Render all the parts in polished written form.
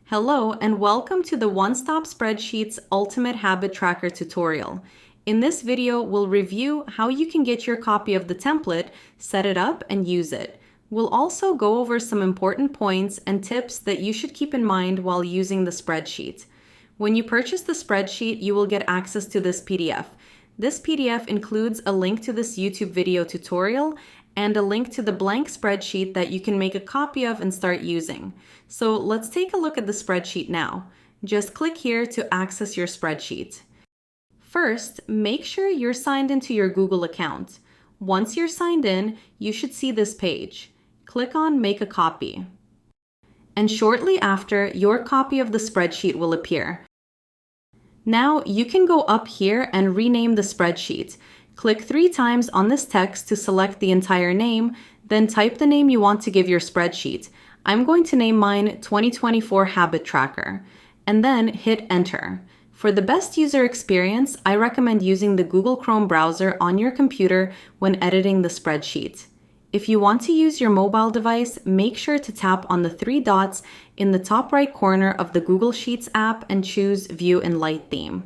Hello and welcome to the One Stop Spreadsheet's Ultimate Habit Tracker tutorial. In this video, we'll review how you can get your copy of the template, set it up, and use it. We'll also go over some important points and tips that you should keep in mind while using the spreadsheet. When you purchase the spreadsheet, you will get access to this PDF. This PDF includes a link to this YouTube video tutorial and a link to the blank spreadsheet that you can make a copy of and start using. So let's take a look at the spreadsheet now. Just click here to access your spreadsheet. First, make sure you're signed into your Google account. Once you're signed in, you should see this page. Click on Make a Copy. And shortly after, your copy of the spreadsheet will appear. Now you can go up here and rename the spreadsheet. Click 3 times on this text to select the entire name, then type the name you want to give your spreadsheet. I'm going to name mine 2024 Habit Tracker, and then hit Enter. For the best user experience, I recommend using the Google Chrome browser on your computer when editing the spreadsheet. If you want to use your mobile device, make sure to tap on the 3 dots in the top right corner of the Google Sheets app and choose View in Light Theme.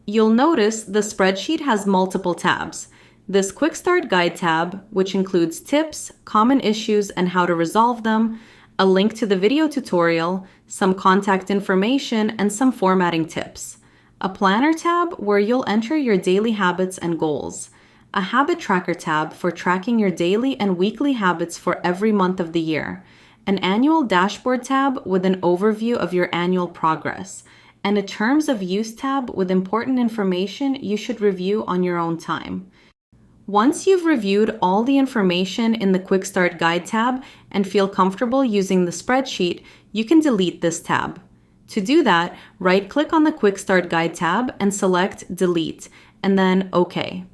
You'll notice the spreadsheet has multiple tabs. This Quick Start Guide tab, which includes tips, common issues, and how to resolve them, a link to the video tutorial, some contact information, and some formatting tips. A Planner tab where you'll enter your daily habits and goals. A Habit Tracker tab for tracking your daily and weekly habits for every month of the year. An Annual Dashboard tab with an overview of your annual progress. And a Terms of Use tab with important information you should review on your own time. Once you've reviewed all the information in the Quick Start Guide tab and feel comfortable using the spreadsheet, you can delete this tab. To do that, right-click on the Quick Start Guide tab and select Delete, and then OK.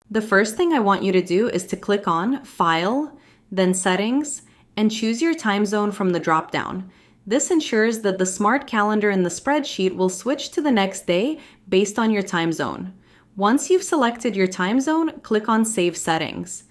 The first thing I want you to do is to click on File, then Settings, and choose your time zone from the drop-down. This ensures that the smart calendar in the spreadsheet will switch to the next day based on your time zone. Once you've selected your time zone, click on Save Settings.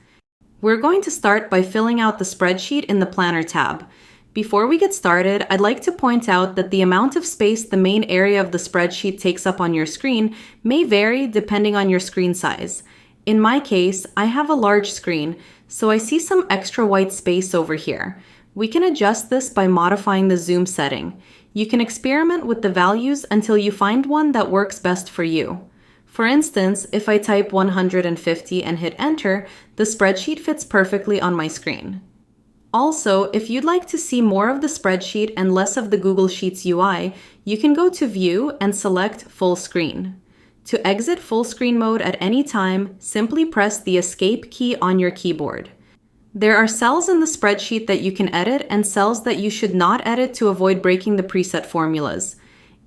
We're going to start by filling out the spreadsheet in the Planner tab. Before we get started, I'd like to point out that the amount of space the main area of the spreadsheet takes up on your screen may vary depending on your screen size. In my case, I have a large screen, so I see some extra white space over here. We can adjust this by modifying the zoom setting. You can experiment with the values until you find one that works best for you. For instance, if I type 150 and hit Enter, the spreadsheet fits perfectly on my screen. Also, if you'd like to see more of the spreadsheet and less of the Google Sheets UI, you can go to View and select Full Screen. To exit full screen mode at any time, simply press the Escape key on your keyboard. There are cells in the spreadsheet that you can edit and cells that you should not edit to avoid breaking the preset formulas.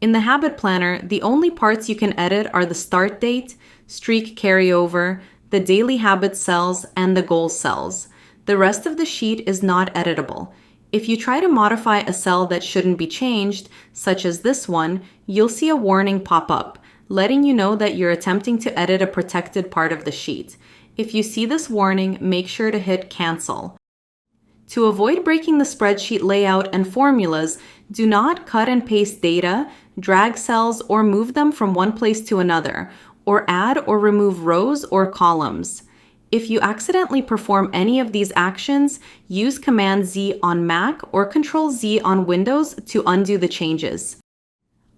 In the Habit Planner, the only parts you can edit are the start date, streak carryover, the daily habit cells, and the goal cells. The rest of the sheet is not editable. If you try to modify a cell that shouldn't be changed, such as this one, you'll see a warning pop up, letting you know that you're attempting to edit a protected part of the sheet. If you see this warning, make sure to hit Cancel. To avoid breaking the spreadsheet layout and formulas, do not cut and paste data, drag cells, or move them from one place to another, or add or remove rows or columns. If you accidentally perform any of these actions, use Command-Z on Mac or Control-Z on Windows to undo the changes.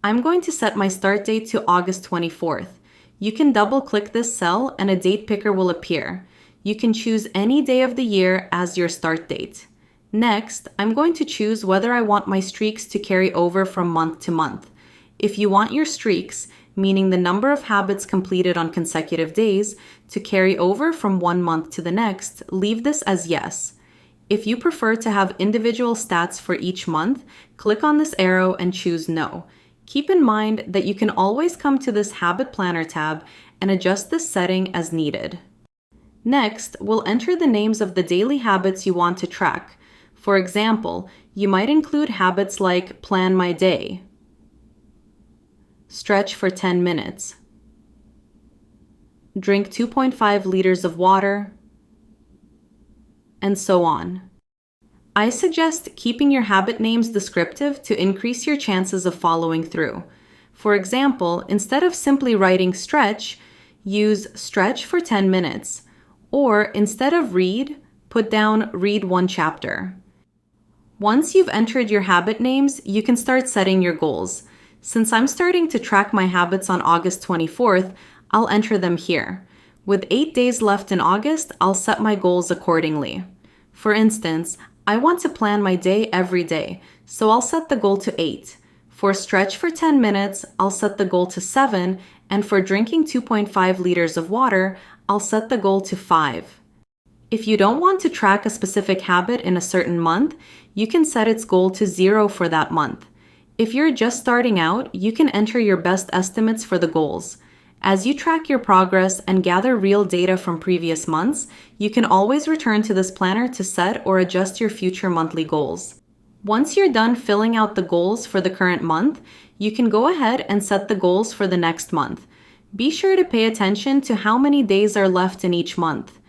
I'm going to set my start date to August 24th. You can double-click this cell and a date picker will appear. You can choose any day of the year as your start date. Next, I'm going to choose whether I want my streaks to carry over from month to month. If you want your streaks, meaning the number of habits completed on consecutive days, to carry over from one month to the next, leave this as Yes. If you prefer to have individual stats for each month, click on this arrow and choose No. Keep in mind that you can always come to this Habit Planner tab and adjust this setting as needed. Next, we'll enter the names of the daily habits you want to track. For example, you might include habits like Plan My Day, Stretch for 10 minutes, Drink 2.5 liters of water, and so on. I suggest keeping your habit names descriptive to increase your chances of following through. For example, instead of simply writing stretch, use stretch for 10 minutes. Or instead of read, put down read one chapter. Once you've entered your habit names, you can start setting your goals. Since I'm starting to track my habits on August 24th, I'll enter them here. With 8 days left in August, I'll set my goals accordingly. For instance, I want to plan my day every day, so I'll set the goal to 8. For stretch for 10 minutes, I'll set the goal to 7, and for drinking 2.5 liters of water, I'll set the goal to 5. If you don't want to track a specific habit in a certain month, you can set its goal to 0 for that month. If you're just starting out, you can enter your best estimates for the goals. As you track your progress and gather real data from previous months, you can always return to this planner to set or adjust your future monthly goals. Once you're done filling out the goals for the current month, you can go ahead and set the goals for the next month. Be sure to pay attention to how many days are left in each month.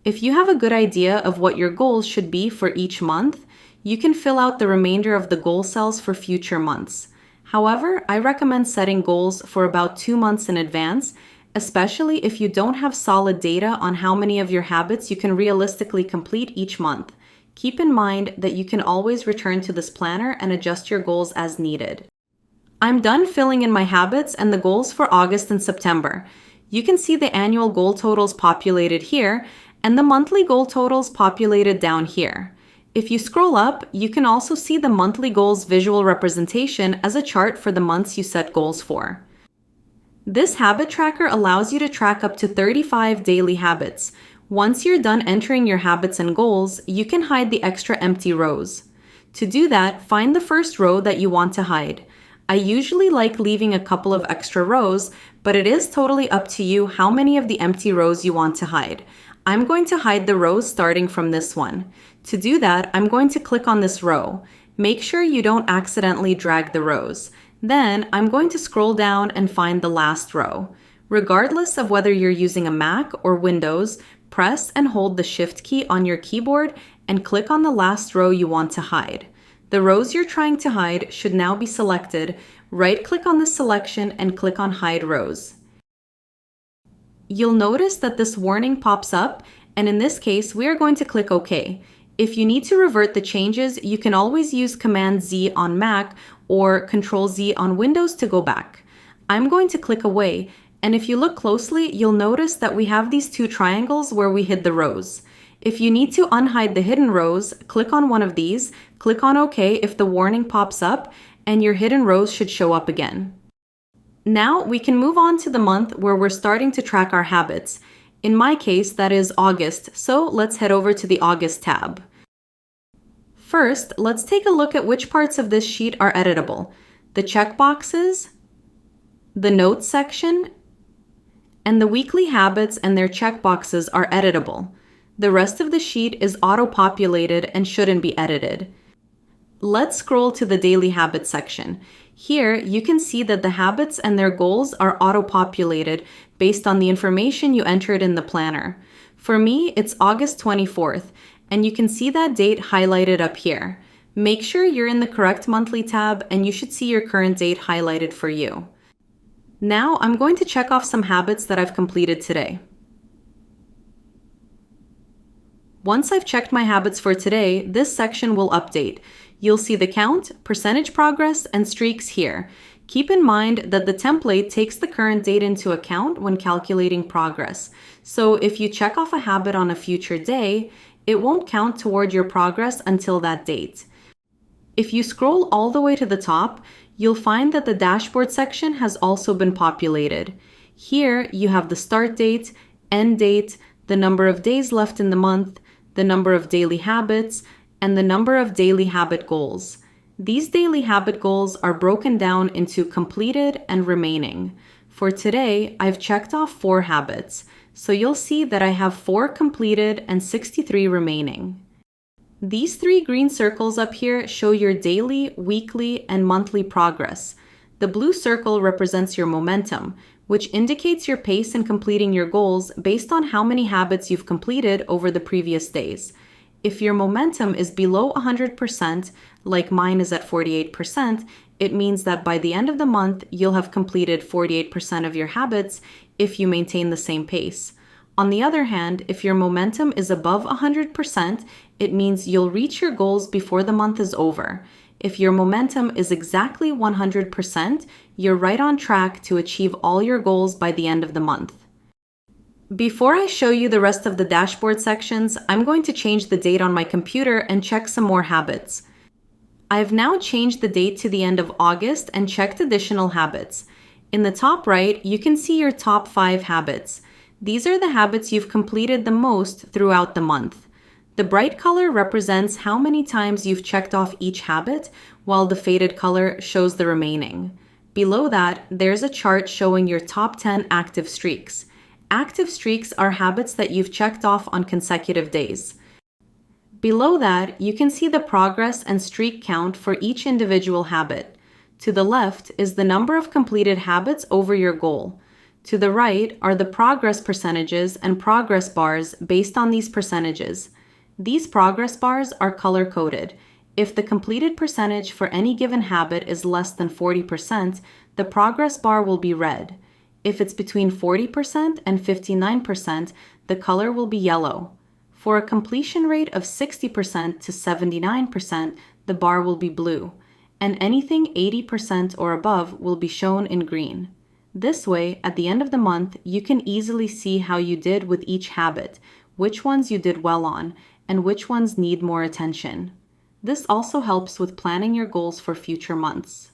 If you have a good idea of what your goals should be for each month, you can fill out the remainder of the goal cells for future months. However, I recommend setting goals for about 2 months in advance, especially if you don't have solid data on how many of your habits you can realistically complete each month. Keep in mind that you can always return to this planner and adjust your goals as needed. I'm done filling in my habits and the goals for August and September. You can see the annual goal totals populated here and the monthly goal totals populated down here. If you scroll up, you can also see the monthly goals visual representation as a chart for the months you set goals for. This habit tracker allows you to track up to 35 daily habits. Once you're done entering your habits and goals, you can hide the extra empty rows. To do that, find the first row that you want to hide. I usually like leaving a couple of extra rows, but it is totally up to you how many of the empty rows you want to hide. I'm going to hide the rows starting from this one. To do that, I'm going to click on this row. Make sure you don't accidentally drag the rows. Then I'm going to scroll down and find the last row. Regardless of whether you're using a Mac or Windows, press and hold the Shift key on your keyboard and click on the last row you want to hide. The rows you're trying to hide should now be selected. Right-click on the selection and click on Hide Rows. You'll notice that this warning pops up, and in this case, we are going to click OK. If you need to revert the changes, you can always use Command-Z on Mac or Control-Z on Windows to go back. I'm going to click Away, and if you look closely, you'll notice that we have these 2 triangles where we hid the rows. If you need to unhide the hidden rows, click on one of these, click on OK if the warning pops up, and your hidden rows should show up again. Now we can move on to the month where we're starting to track our habits. In my case, that is August, so let's head over to the August tab. First, let's take a look at which parts of this sheet are editable. The checkboxes, the notes section, and the weekly habits and their checkboxes are editable. The rest of the sheet is auto-populated and shouldn't be edited. Let's scroll to the daily habits section. Here, you can see that the habits and their goals are auto-populated based on the information you entered in the planner. For me, it's August 24th, and you can see that date highlighted up here. Make sure you're in the correct monthly tab, and you should see your current date highlighted for you. Now, I'm going to check off some habits that I've completed today. Once I've checked my habits for today, this section will update. You'll see the count, percentage progress, and streaks here. Keep in mind that the template takes the current date into account when calculating progress. So if you check off a habit on a future day, it won't count toward your progress until that date. If you scroll all the way to the top, you'll find that the dashboard section has also been populated. Here you have the start date, end date, the number of days left in the month, the number of daily habits, and the number of daily habit goals. These daily habit goals are broken down into completed and remaining. For today, I've checked off 4 habits, so you'll see that I have 4 completed and 63 remaining. These 3 green circles up here show your daily, weekly, and monthly progress. The blue circle represents your momentum, which indicates your pace in completing your goals based on how many habits you've completed over the previous days. If your momentum is below 100%, like mine is at 48%, it means that by the end of the month, you'll have completed 48% of your habits if you maintain the same pace. On the other hand, if your momentum is above 100%, it means you'll reach your goals before the month is over. If your momentum is exactly 100%, you're right on track to achieve all your goals by the end of the month. Before I show you the rest of the dashboard sections, I'm going to change the date on my computer and check some more habits. I've now changed the date to the end of August and checked additional habits. In the top right, you can see your top 5 habits. These are the habits you've completed the most throughout the month. The bright color represents how many times you've checked off each habit, while the faded color shows the remaining. Below that, there's a chart showing your top 10 active streaks. Active streaks are habits that you've checked off on consecutive days. Below that, you can see the progress and streak count for each individual habit. To the left is the number of completed habits over your goal. To the right are the progress percentages and progress bars based on these percentages. These progress bars are color-coded. If the completed percentage for any given habit is less than 40%, the progress bar will be red. If it's between 40% and 59%, the color will be yellow. For a completion rate of 60% to 79%, the bar will be blue, and anything 80% or above will be shown in green. This way, at the end of the month, you can easily see how you did with each habit, which ones you did well on, and which ones need more attention. This also helps with planning your goals for future months.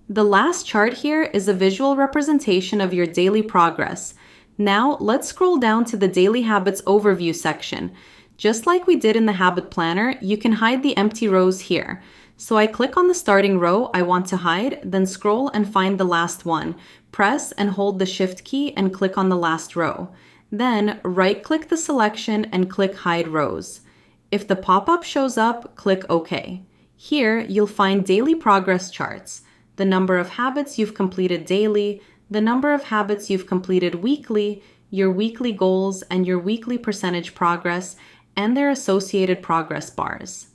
The last chart here is a visual representation of your daily progress. Now, let's scroll down to the Daily Habits Overview section. Just like we did in the Habit Planner, you can hide the empty rows here. So I click on the starting row I want to hide, then scroll and find the last one. Press and hold the Shift key and click on the last row. Then, right-click the selection and click Hide Rows. If the pop-up shows up, click OK. Here, you'll find daily progress charts, the number of habits you've completed daily, the number of habits you've completed weekly, your weekly goals, and your weekly percentage progress, and their associated progress bars.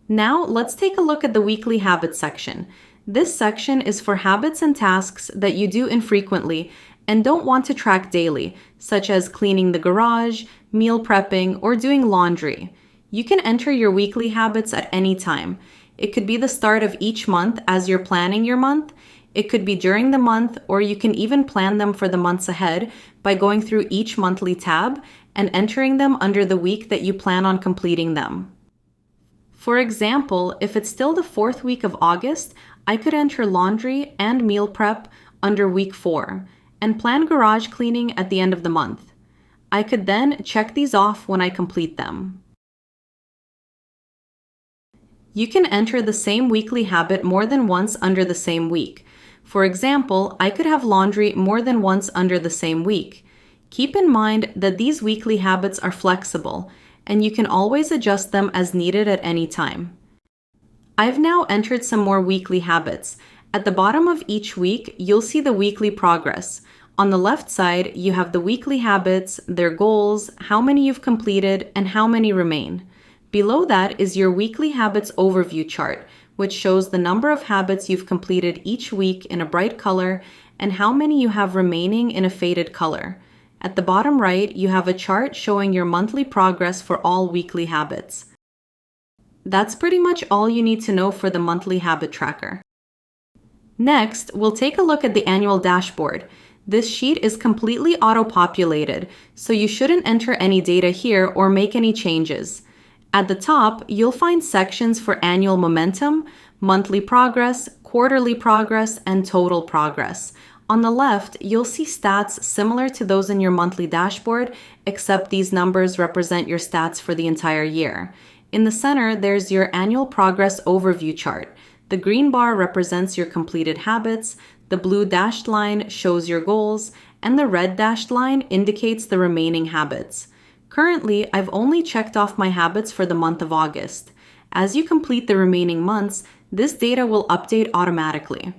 Now, let's take a look at the weekly habits section. This section is for habits and tasks that you do infrequently and don't want to track daily, such as cleaning the garage, meal prepping, or doing laundry. You can enter your weekly habits at any time. It could be the start of each month as you're planning your month. It could be during the month, or you can even plan them for the months ahead by going through each monthly tab and entering them under the week that you plan on completing them. For example, if it's still the 4th week of August, I could enter laundry and meal prep under week 4 and plan garage cleaning at the end of the month. I could then check these off when I complete them. You can enter the same weekly habit more than once under the same week. For example, I could have laundry more than once under the same week. Keep in mind that these weekly habits are flexible, and you can always adjust them as needed at any time. I've now entered some more weekly habits. At the bottom of each week, you'll see the weekly progress. On the left side, you have the weekly habits, their goals, how many you've completed, and how many remain. Below that is your weekly habits overview chart, which shows the number of habits you've completed each week in a bright color and how many you have remaining in a faded color. At the bottom right, you have a chart showing your monthly progress for all weekly habits. That's pretty much all you need to know for the monthly habit tracker. Next, we'll take a look at the annual dashboard. This sheet is completely auto-populated, so you shouldn't enter any data here or make any changes. At the top, you'll find sections for annual momentum, monthly progress, quarterly progress, and total progress. On the left, you'll see stats similar to those in your monthly dashboard, except these numbers represent your stats for the entire year. In the center, there's your annual progress overview chart. The green bar represents your completed habits, the blue dashed line shows your goals, and the red dashed line indicates the remaining habits. Currently, I've only checked off my habits for the month of August. As you complete the remaining months, this data will update automatically.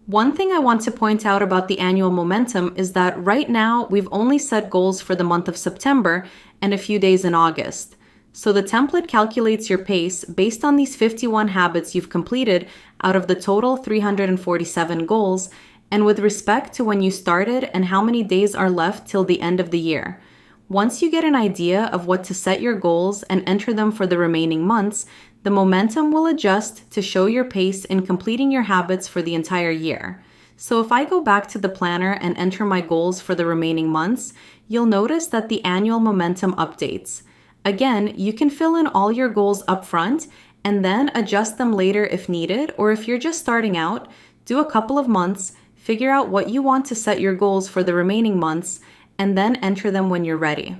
One thing I want to point out about the annual momentum is that right now we've only set goals for the month of September and a few days in August. So the template calculates your pace based on these 51 habits you've completed out of the total 347 goals, and with respect to when you started and how many days are left till the end of the year. Once you get an idea of what to set your goals and enter them for the remaining months, the momentum will adjust to show your pace in completing your habits for the entire year. So if I go back to the planner and enter my goals for the remaining months, you'll notice that the annual momentum updates. Again, you can fill in all your goals up front and then adjust them later if needed, or if you're just starting out, do a couple of months, figure out what you want to set your goals for the remaining months, and then enter them when you're ready.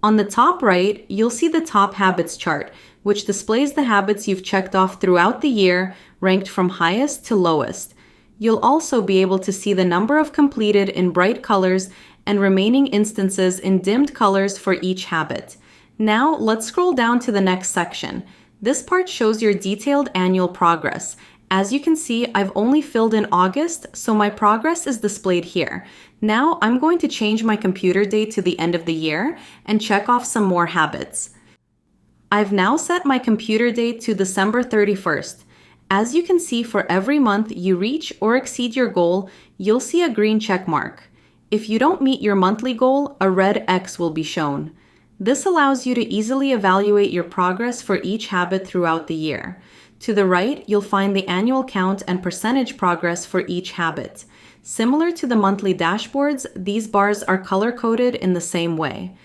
On the top right, you'll see the top habits chart, which displays the habits you've checked off throughout the year, ranked from highest to lowest. You'll also be able to see the number of completed in bright colors and remaining instances in dimmed colors for each habit. Now, let's scroll down to the next section. This part shows your detailed annual progress. As you can see, I've only filled in August, so my progress is displayed here. Now, I'm going to change my computer date to the end of the year and check off some more habits. I've now set my computer date to December 31st. As you can see, for every month you reach or exceed your goal, you'll see a green check mark. If you don't meet your monthly goal, a red X will be shown. This allows you to easily evaluate your progress for each habit throughout the year. To the right, you'll find the annual count and percentage progress for each habit. Similar to the monthly dashboards, these bars are color-coded in the same way.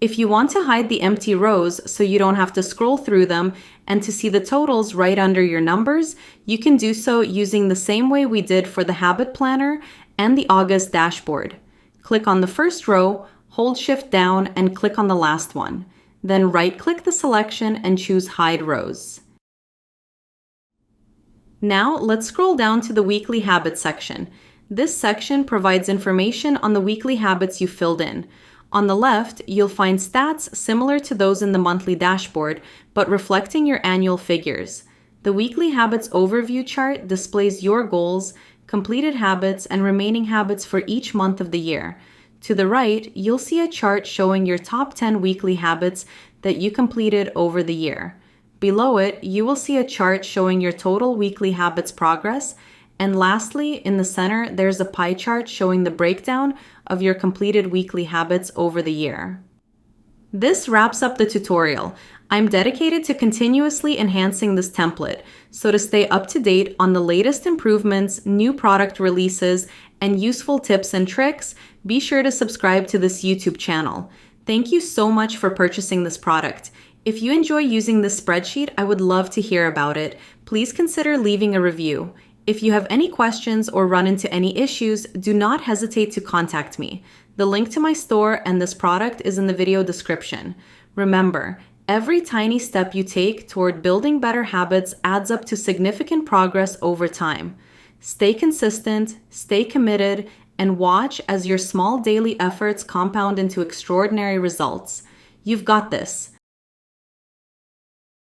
If you want to hide the empty rows so you don't have to scroll through them and to see the totals right under your numbers, you can do so using the same way we did for the habit planner and the August dashboard. Click on the first row, hold Shift down, and click on the last one. Then right-click the selection and choose Hide Rows. Now, let's scroll down to the weekly habits section. This section provides information on the weekly habits you filled in. On the left, you'll find stats similar to those in the monthly dashboard, but reflecting your annual figures. The weekly habits overview chart displays your goals, completed habits, and remaining habits for each month of the year. To the right, you'll see a chart showing your top 10 weekly habits that you completed over the year. Below it, you will see a chart showing your total weekly habits progress. And lastly, in the center, there's a pie chart showing the breakdown of your completed weekly habits over the year. This wraps up the tutorial. I'm dedicated to continuously enhancing this template, so to stay up to date on the latest improvements, new product releases, and useful tips and tricks, be sure to subscribe to this YouTube channel. Thank you so much for purchasing this product. If you enjoy using this spreadsheet, I would love to hear about it. Please consider leaving a review. If you have any questions or run into any issues, do not hesitate to contact me. The link to my store and this product is in the video description. Remember, every tiny step you take toward building better habits adds up to significant progress over time. Stay consistent, stay committed, and watch as your small daily efforts compound into extraordinary results. You've got this.